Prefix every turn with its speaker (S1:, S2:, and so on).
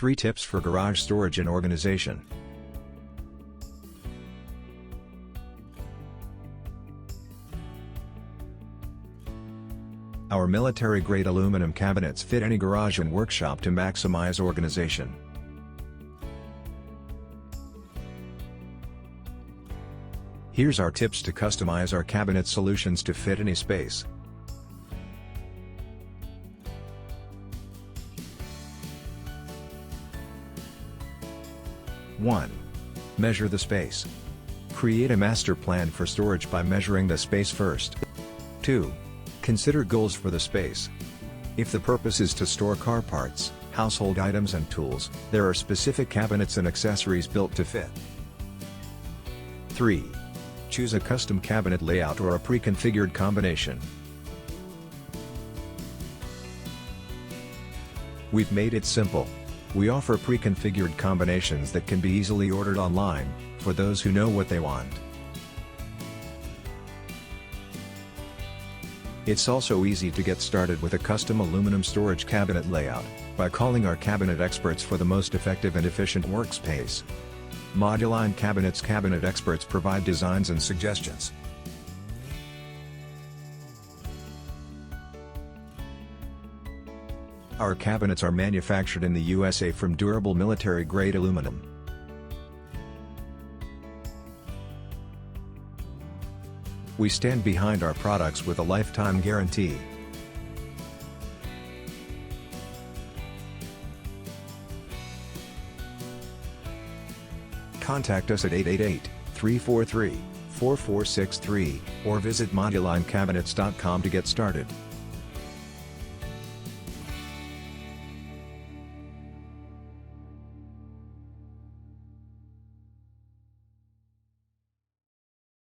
S1: 3 tips for garage storage and organization. Our military-grade aluminum cabinets fit any garage and workshop to maximize organization. Here's our tips to customize our cabinet solutions to fit any space. One. Measure the space. Create a master plan for storage by measuring the space first. 2. Consider goals for the space. If the purpose is to store car parts, household items and tools, there are specific cabinets and accessories built to fit. 3. Choose a custom cabinet layout or a pre-configured combination. We've made it simple. We offer pre-configured combinations that can be easily ordered online, for those who know what they want. It's also easy to get started with a custom aluminum storage cabinet layout, by calling our cabinet experts for the most effective and efficient workspace. Moduline Cabinets cabinet experts provide designs and suggestions. Our cabinets are manufactured in the USA from durable military-grade aluminum. We stand behind our products with a lifetime guarantee. Contact us at 888-343-4463 or visit modulinecabinets.com to get started.